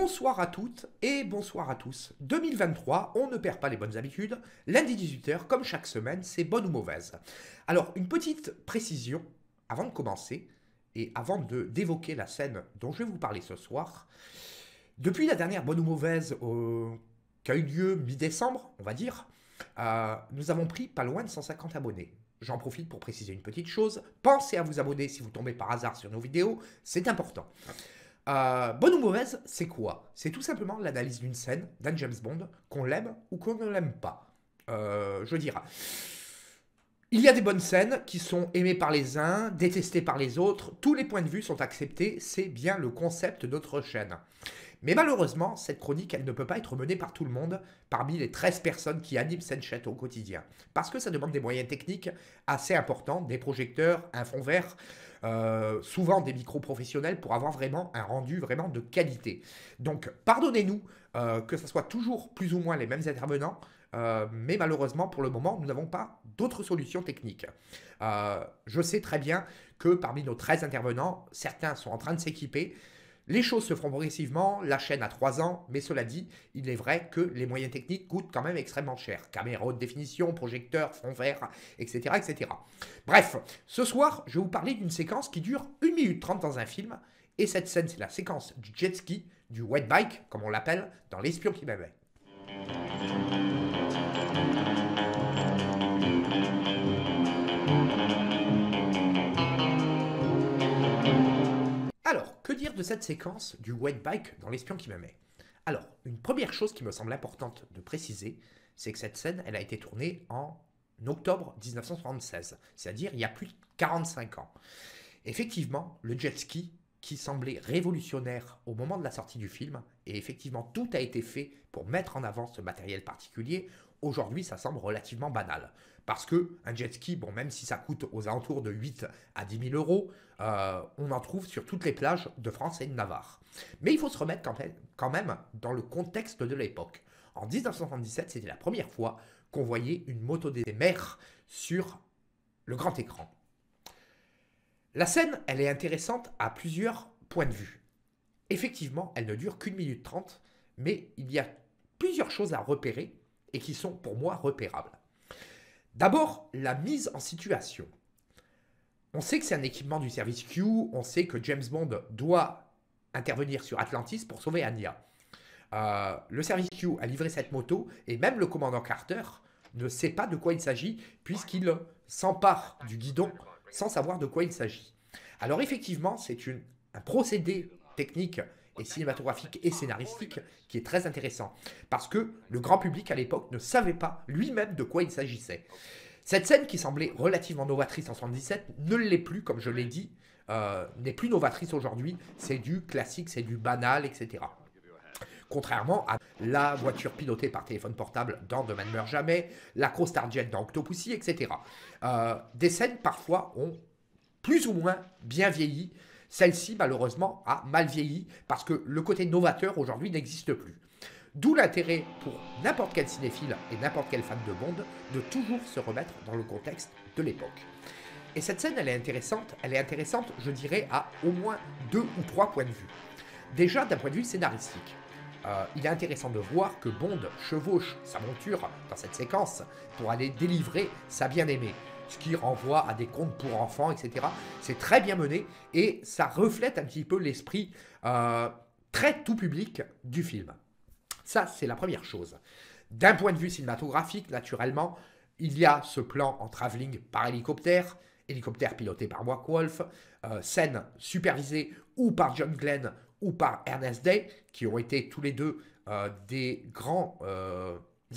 Bonsoir à toutes et bonsoir à tous. 2023, on ne perd pas les bonnes habitudes. Lundi 18h, comme chaque semaine, c'est bonne ou mauvaise. Alors, une petite précision avant de commencer et avant d'évoquer la scène dont je vais vous parler ce soir. Depuis la dernière bonne ou mauvaise qui a eu lieu mi-décembre, on va dire, nous avons pris pas loin de 150 abonnés. J'en profite pour préciser une petite chose. Pensez à vous abonner si vous tombez par hasard sur nos vidéos, c'est important. Bonne ou mauvaise, c'est quoi? C'est tout simplement l'analyse d'une scène, d'un James Bond, qu'on l'aime ou qu'on ne l'aime pas. Je veux dire, il y a des bonnes scènes qui sont aimées par les uns, détestées par les autres. Tous les points de vue sont acceptés, c'est bien le concept de notre chaîne. Mais malheureusement, cette chronique, elle ne peut pas être menée par tout le monde, parmi les 13 personnes qui animent cette chaîne au quotidien. Parce que ça demande des moyens techniques assez importants, des projecteurs, un fond vert, souvent des micros professionnels pour avoir vraiment un rendu vraiment de qualité. Donc, pardonnez-nous que ce soit toujours plus ou moins les mêmes intervenants, mais malheureusement, pour le moment, nous n'avons pas d'autres solutions techniques. Je sais très bien que parmi nos 13 intervenants, certains sont en train de s'équiper. Les choses se feront progressivement, la chaîne a 3 ans, mais cela dit, il est vrai que les moyens techniques coûtent quand même extrêmement cher. Caméra haute définition, projecteur, fond vert, etc., etc. Bref, ce soir, je vais vous parler d'une séquence qui dure 1 minute 30 dans un film, et cette scène, c'est la séquence du jet ski, du wet bike, comme on l'appelle, dans L'espion qui m'aimait. Alors, que dire de cette séquence du wet bike dans L'espion qui m'aimait? Alors, une première chose qui me semble importante de préciser, c'est que cette scène, elle a été tournée en octobre 1976, c'est-à-dire il y a plus de 45 ans. Effectivement, le jet ski, qui semblait révolutionnaire au moment de la sortie du film, et effectivement tout a été fait pour mettre en avant ce matériel particulier, aujourd'hui ça semble relativement banal. Parce que un jet ski, bon, même si ça coûte aux alentours de 8 à 10 000 euros, on en trouve sur toutes les plages de France et de Navarre. Mais il faut se remettre quand même dans le contexte de l'époque. En 1977, c'était la première fois qu'on voyait une moto des mers sur le grand écran. La scène, elle est intéressante à plusieurs points de vue. Effectivement, elle ne dure qu'1 minute 30, mais il y a plusieurs choses à repérer et qui sont pour moi repérables. D'abord, la mise en situation. On sait que c'est un équipement du service Q, on sait que James Bond doit intervenir sur Atlantis pour sauver Anya. Le service Q a livré cette moto et même le commandant Carter ne sait pas de quoi il s'agit puisqu'il s'empare du guidon sans savoir de quoi il s'agit. Alors effectivement, c'est un procédé technique et cinématographique et scénaristique qui est très intéressant parce que le grand public à l'époque ne savait pas lui-même de quoi il s'agissait. Cette scène qui semblait relativement novatrice en 1977 ne l'est plus, comme je l'ai dit, n'est plus novatrice aujourd'hui, c'est du classique, c'est du banal, etc. Contrairement à la voiture pilotée par téléphone portable dans Demain ne meurt jamais, l'Acrostar Jet dans Octopussy, etc. Des scènes parfois ont plus ou moins bien vieilli. Celle-ci, malheureusement, a mal vieilli parce que le côté novateur aujourd'hui n'existe plus. D'où l'intérêt pour n'importe quel cinéphile et n'importe quel fan de Bond de toujours se remettre dans le contexte de l'époque. Et cette scène, elle est intéressante, je dirais, à au moins 2 ou 3 points de vue. Déjà, d'un point de vue scénaristique. Il est intéressant de voir que Bond chevauche sa monture dans cette séquence pour aller délivrer sa bien-aimée. Ce qui renvoie à des contes pour enfants, etc. C'est très bien mené et ça reflète un petit peu l'esprit très tout public du film. Ça, c'est la première chose. D'un point de vue cinématographique, naturellement, il y a ce plan en travelling par hélicoptère piloté par Mark Wolf, scène supervisée ou par John Glenn ou par Ernest Day, qui ont été tous les deux des grands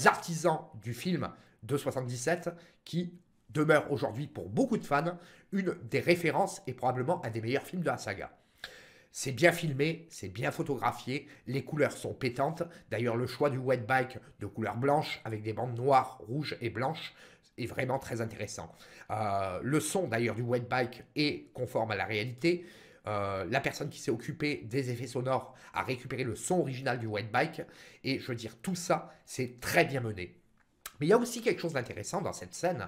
artisans du film de 77, qui demeure aujourd'hui pour beaucoup de fans une des références et probablement un des meilleurs films de la saga. C'est bien filmé, c'est bien photographié, les couleurs sont pétantes. D'ailleurs, le choix du wet bike de couleur blanche avec des bandes noires, rouges et blanches est vraiment très intéressant. Le son d'ailleurs du wet bike est conforme à la réalité. La personne qui s'est occupée des effets sonores a récupéré le son original du wet bike. Et je veux dire, tout ça, c'est très bien mené. Mais il y a aussi quelque chose d'intéressant dans cette scène,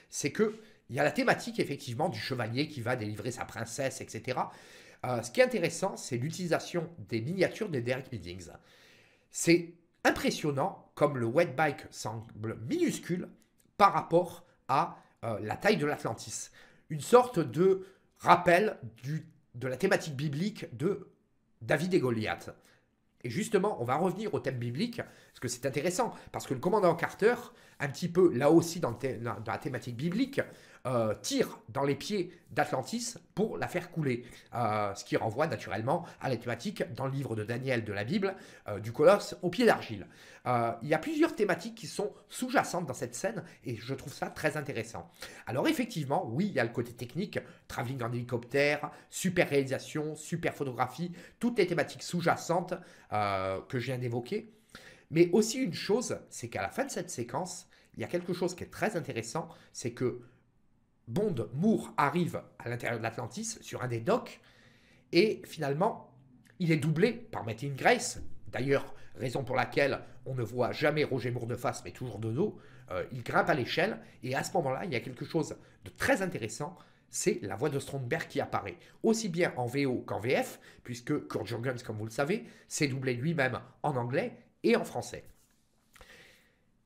c'est qu'il y a la thématique effectivement du chevalier qui va délivrer sa princesse, etc. Ce qui est intéressant, c'est l'utilisation des miniatures des Derek Meetings. C'est impressionnant comme le wet bike semble minuscule par rapport à la taille de l'Atlantis. Une sorte de rappel de la thématique biblique de David et Goliath. Et justement, on va revenir au thème biblique, parce que c'est intéressant, parce que le commandant Carter, un petit peu là aussi dans la thématique biblique, tire dans les pieds d'Atlantis pour la faire couler. Ce qui renvoie naturellement à la thématique dans le livre de Daniel de la Bible, du colosse au pied d'argile. Il y a plusieurs thématiques qui sont sous-jacentes dans cette scène, et je trouve ça très intéressant. Alors effectivement, oui, il y a le côté technique, travelling en hélicoptère, super réalisation, super photographie, toutes les thématiques sous-jacentes que je viens d'évoquer. Mais aussi une chose, c'est qu'à la fin de cette séquence, il y a quelque chose qui est très intéressant, c'est que Bond, Moore arrive à l'intérieur de l'Atlantis sur un des docks et finalement, il est doublé par Martin Grace. D'ailleurs, raison pour laquelle on ne voit jamais Roger Moore de face, mais toujours de dos. Il grimpe à l'échelle et à ce moment-là, il y a quelque chose de très intéressant. C'est la voix de Stromberg qui apparaît, aussi bien en VO qu'en VF, puisque Kurt Jürgens, comme vous le savez, s'est doublé lui-même en anglais et en français.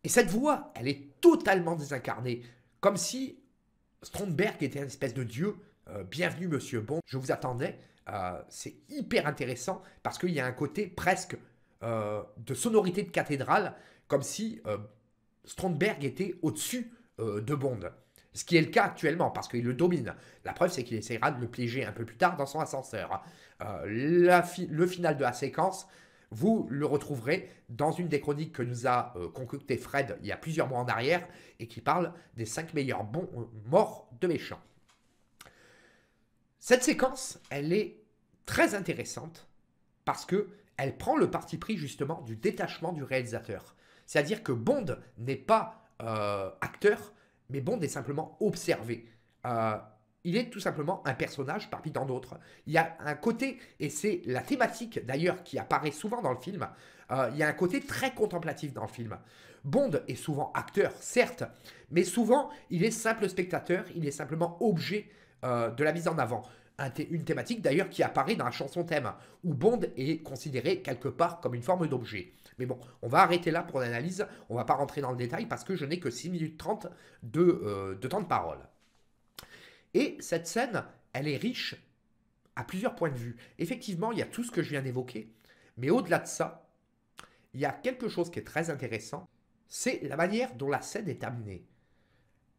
Et cette voix, elle est totalement désincarnée, comme si Stromberg était une espèce de dieu. Bienvenue Monsieur Bond, je vous attendais. C'est hyper intéressant parce qu'il y a un côté presque de sonorité de cathédrale, comme si Stromberg était au-dessus de Bond. Ce qui est le cas actuellement, parce qu'il le domine. La preuve, c'est qu'il essaiera de le piéger un peu plus tard dans son ascenseur. Le final de la séquence, vous le retrouverez dans une des chroniques que nous a concocté Fred il y a plusieurs mois en arrière, et qui parle des 5 meilleurs morts de méchants. Cette séquence, elle est très intéressante, parce qu'elle prend le parti pris justement du détachement du réalisateur. C'est-à-dire que Bond n'est pas acteur, mais Bond est simplement observé. Il est tout simplement un personnage parmi tant d'autres. Il y a un côté, et c'est la thématique d'ailleurs qui apparaît souvent dans le film, il y a un côté très contemplatif dans le film. Bond est souvent acteur, certes, mais souvent il est simple spectateur, il est simplement objet de la mise en avant. Une thématique d'ailleurs qui apparaît dans la chanson thème, où Bond est considéré quelque part comme une forme d'objet. Mais bon, on va arrêter là pour l'analyse, on ne va pas rentrer dans le détail parce que je n'ai que 6 minutes 30 de temps de parole. Et cette scène, elle est riche à plusieurs points de vue. Effectivement, il y a tout ce que je viens d'évoquer, mais au-delà de ça, il y a quelque chose qui est très intéressant, c'est la manière dont la scène est amenée.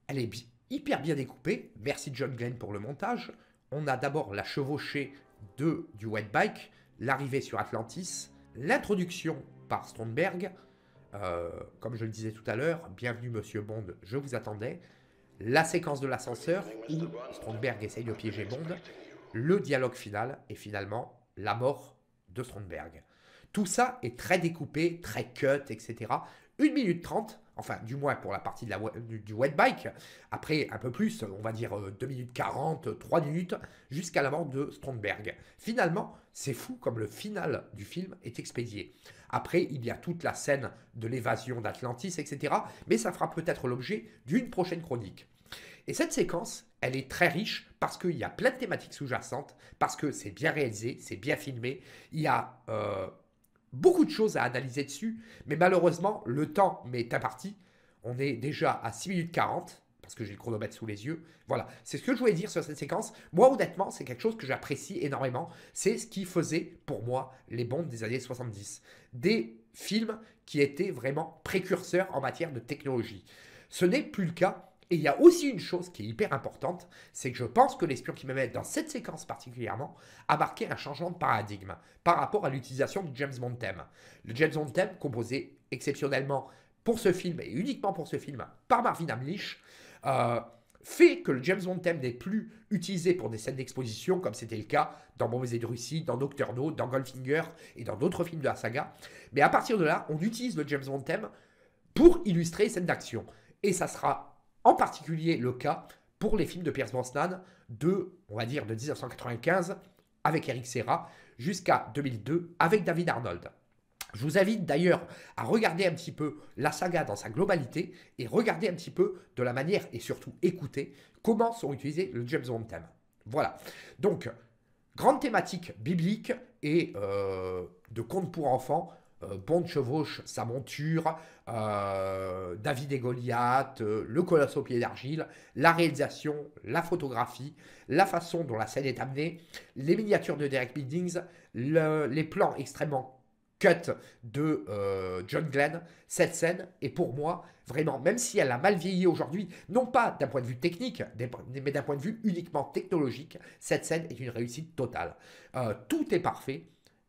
Elle est hyper bien découpée, merci John Glenn pour le montage. On a d'abord la chevauchée du wet bike, l'arrivée sur Atlantis, l'introduction par Stromberg, comme je le disais tout à l'heure, bienvenue Monsieur Bond, je vous attendais, la séquence de l'ascenseur où Stromberg essaye de piéger Bond, le dialogue final et finalement la mort de Stromberg. Tout ça est très découpé, très cut, etc. 1 minute 30, enfin du moins pour la partie du wet bike, après un peu plus, on va dire 2 minutes 40, 3 minutes, jusqu'à la mort de Stromberg. Finalement, c'est fou comme le final du film est expédié. Après, il y a toute la scène de l'évasion d'Atlantis, etc. Mais ça fera peut-être l'objet d'une prochaine chronique. Et cette séquence, elle est très riche parce qu'il y a plein de thématiques sous-jacentes, parce que c'est bien réalisé, c'est bien filmé, il y a beaucoup de choses à analyser dessus, mais malheureusement, le temps m'est imparti. On est déjà à 6 minutes 40, parce que j'ai le chronomètre sous les yeux. Voilà, c'est ce que je voulais dire sur cette séquence. Moi, honnêtement, c'est quelque chose que j'apprécie énormément. C'est ce qui faisait, pour moi, les Bonds des années 70. Des films qui étaient vraiment précurseurs en matière de technologie. Ce n'est plus le cas. Et il y a aussi une chose qui est hyper importante, c'est que je pense que L'espion qui me met dans cette séquence particulièrement a marqué un changement de paradigme par rapport à l'utilisation du James Bond theme. Le James Bond theme, composé exceptionnellement pour ce film et uniquement pour ce film par Marvin Hamlisch, fait que le James Bond theme n'est plus utilisé pour des scènes d'exposition comme c'était le cas dans Bon baiser de Russie, dans Doctor No, dans Goldfinger et dans d'autres films de la saga. Mais à partir de là, on utilise le James Bond theme pour illustrer les scènes d'action. Et ça sera en particulier le cas pour les films de Pierce Brosnan on va dire, de 1995 avec Eric Serra jusqu'à 2002 avec David Arnold. Je vous invite d'ailleurs à regarder un petit peu la saga dans sa globalité et regarder un petit peu de la manière et surtout écouter comment sont utilisés le James Bond theme. Voilà. Donc, Grande thématique biblique et de contes pour enfants. Bond chevauche sa monture, David et Goliath, le colosse au pied d'argile, la réalisation, la photographie, la façon dont la scène est amenée, les miniatures de Derek Billings, les plans extrêmement cut de John Glenn. Cette scène est pour moi vraiment, même si elle a mal vieilli aujourd'hui, non pas d'un point de vue technique, mais d'un point de vue uniquement technologique, cette scène est une réussite totale. Tout est parfait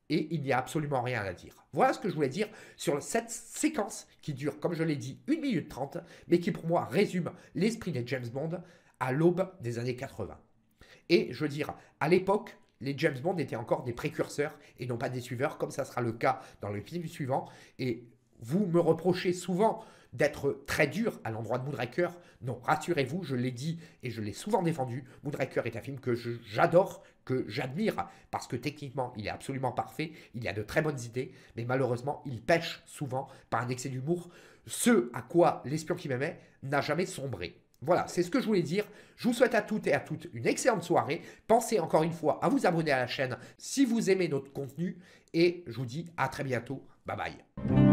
et il n'y a absolument rien à dire. Voilà ce que je voulais dire sur cette séquence qui dure, comme je l'ai dit, 1 minute 30, mais qui pour moi résume l'esprit des James Bond à l'aube des années 80. Et je veux dire, à l'époque, les James Bond étaient encore des précurseurs et non pas des suiveurs, comme ça sera le cas dans le film suivant. Et vous me reprochez souvent d'être très dur à l'endroit de Moonraker. Non, rassurez-vous, je l'ai dit et je l'ai souvent défendu. Moonraker est un film que j'adore, que j'admire, parce que techniquement, il est absolument parfait, il a de très bonnes idées, mais malheureusement, il pêche souvent par un excès d'humour, ce à quoi L'espion qui m'aimait n'a jamais sombré. Voilà, c'est ce que je voulais dire. Je vous souhaite à toutes et à toutes une excellente soirée. Pensez encore une fois à vous abonner à la chaîne si vous aimez notre contenu. Et je vous dis à très bientôt. Bye bye.